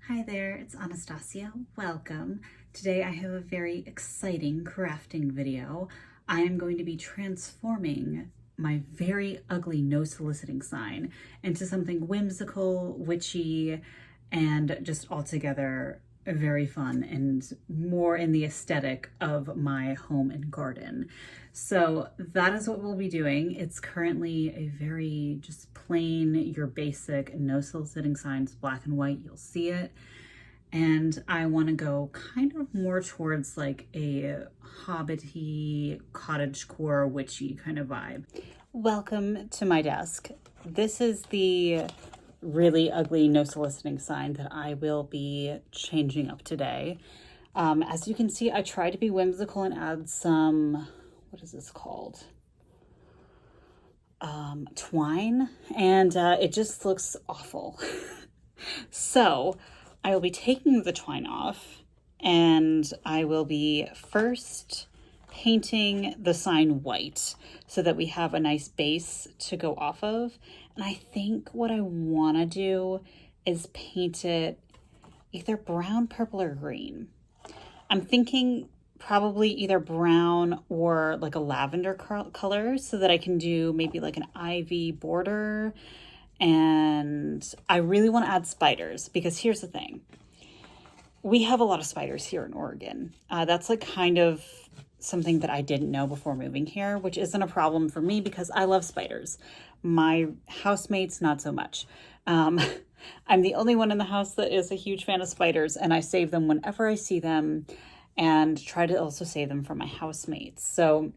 Hi there, it's Anastasia. Welcome. Today I have a very exciting crafting video. I am going to be transforming my very ugly no soliciting sign into something whimsical, witchy, and just altogether very fun and more in the aesthetic of my home and garden. So that is what we'll be doing. It's currently a very just plain, your basic no soliciting signs, black and white, you'll see it. And I want to go kind of more towards like a hobbity, cottagecore, witchy kind of vibe. Welcome to my desk. This is the really ugly no soliciting sign that I will be changing up today. As you can see, I tried to be whimsical and add some, what is this called? Twine, and it just looks awful. So I will be taking the twine off, and I will be first painting the sign white so that we have a nice base to go off of. And I think what I want to do is paint it either brown, purple, or green. I'm thinking probably either brown or like a lavender color so that I can do maybe like an ivy border. And I really want to add spiders because here's the thing. We have a lot of spiders here in Oregon. That's like kind of something that I didn't know before moving here, which isn't a problem for me because I love spiders. My housemates, not so much. I'm the only one in the house that is a huge fan of spiders, and I save them whenever I see them and try to also save them from my housemates. So,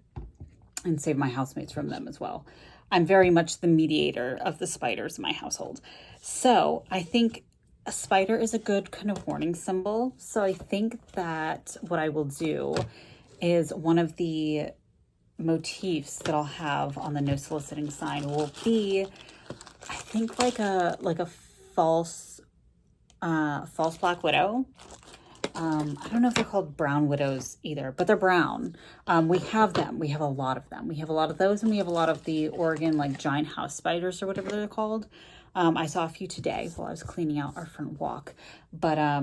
and save my housemates from them as well. I'm very much the mediator of the spiders in my household. So I think a spider is a good kind of warning symbol. So I think that what I will do is one of the motifs that I'll have on the no soliciting sign will be, I think like a false black widow. I don't know if they're called brown widows either, but they're brown. We have them. We have a lot of them. We have a lot of those, and we have a lot of the Oregon like giant house spiders or whatever they're called. I saw a few today while I was cleaning out our front walk, but I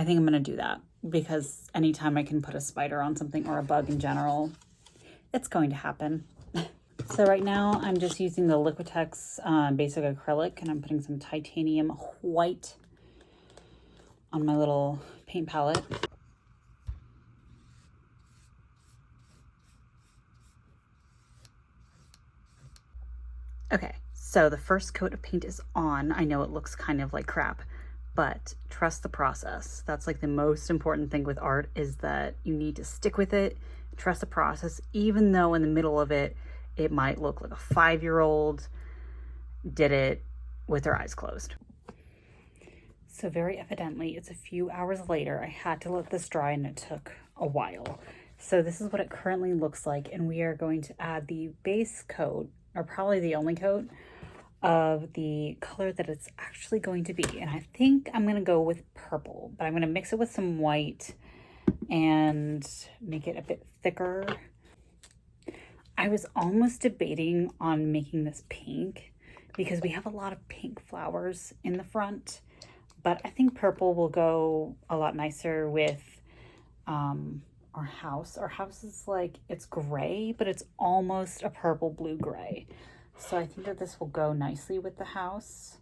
think I'm going to do that because anytime I can put a spider on something or a bug in general, it's going to happen. So right now I'm just using the Liquitex basic acrylic, and I'm putting some titanium white on my little paint palette. Okay, so the first coat of paint is on. I know it looks kind of like crap, but trust the process. That's like the most important thing with art, is that you need to stick with it, trust the process, even though in the middle of it, it might look like a 5-year-old did it with their eyes closed. So very evidently, it's a few hours later. I had to let this dry and it took a while. So this is what it currently looks like, and we are going to add the base coat, or probably the only coat, of the color that it's actually going to be. And I think I'm going to go with purple, but I'm going to mix it with some white and make it a bit thicker. I was almost debating on making this pink because we have a lot of pink flowers in the front. But I think purple will go a lot nicer with our house. Our house is like, it's gray, but it's almost a purple blue gray. So I think that this will go nicely with the house.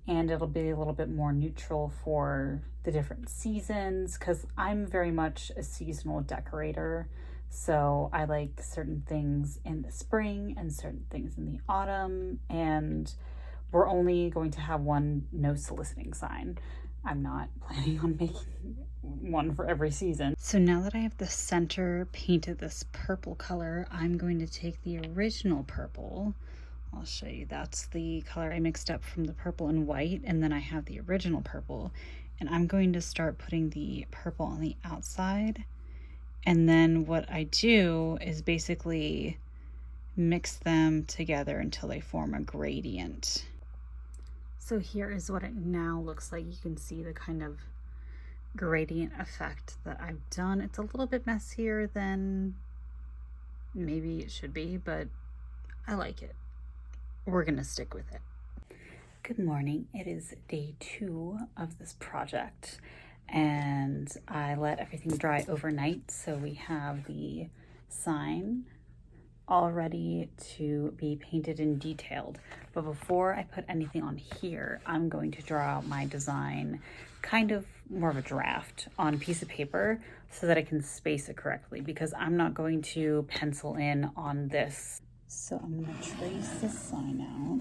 And it'll be a little bit more neutral for the different seasons, because I'm very much a seasonal decorator. So I like certain things in the spring and certain things in the autumn, and we're only going to have one no soliciting sign. I'm not planning on making one for every season. So now that I have the center painted this purple color, I'm going to take the original purple. I'll show you. That's the color I mixed up from the purple and white, and then I have the original purple, and I'm going to start putting the purple on the outside. And then what I do is basically mix them together until they form a gradient. So here is what it now looks like. You can see the kind of gradient effect that I've done. It's a little bit messier than maybe it should be, but I like it. We're gonna stick with it. Good morning. It is day 2 of this project and I let everything dry overnight, so we have the sign all ready to be painted and detailed. But before I put anything on here, I'm going to draw out my design, kind of more of a draft, on a piece of paper so that I can space it correctly, because I'm not going to pencil in on this. So I'm going to trace the sign out.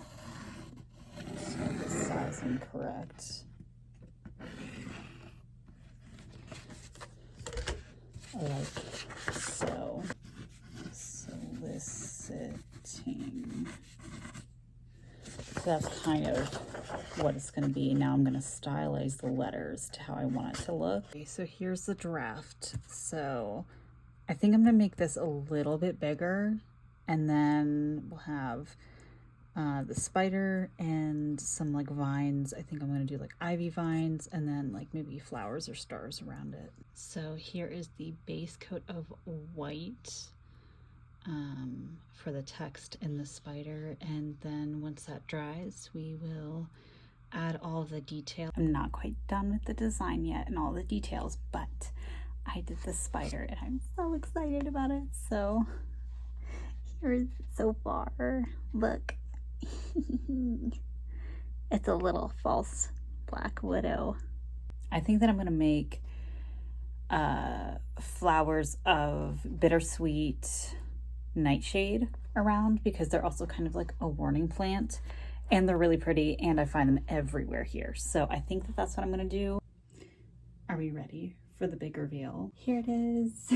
So the size incorrect. Like so. Soliciting. So that's kind of what it's going to be. Now I'm going to stylize the letters to how I want it to look. Okay, so here's the draft. So I think I'm going to make this a little bit bigger, and then we'll have the spider and some like vines. I think I'm going to do like ivy vines and then like maybe flowers or stars around it. So here is the base coat of white for the text in the spider, and then once that dries we will add all the detail. I'm not quite done with the design yet and all the details, but I did the spider and I'm so excited about it. So here's so far. Look. It's a little false black widow. I think that I'm gonna make flowers of bittersweet nightshade around, because they're also kind of like a warning plant and they're really pretty and I find them everywhere here. So I think that that's what I'm gonna do. Are we ready for the big reveal? Here it is.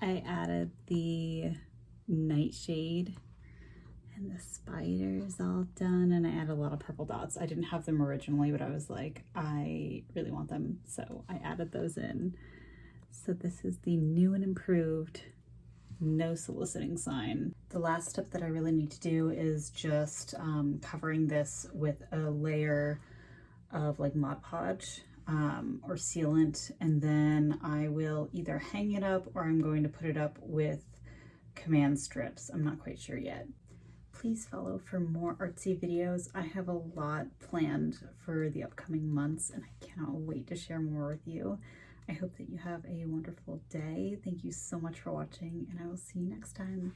I added the nightshade and the spider is all done, and I added a lot of purple dots. I didn't have them originally, but I was like, I really want them, so I added those in. So this is the new and improved No-Soliciting sign. The last step that I really need to do is just covering this with a layer of like Mod Podge or sealant, and then I will either hang it up or I'm going to put it up with command strips. I'm not quite sure yet. Please follow for more artsy videos. I have a lot planned for the upcoming months and I cannot wait to share more with you. I hope that you have a wonderful day. Thank you so much for watching, and I will see you next time.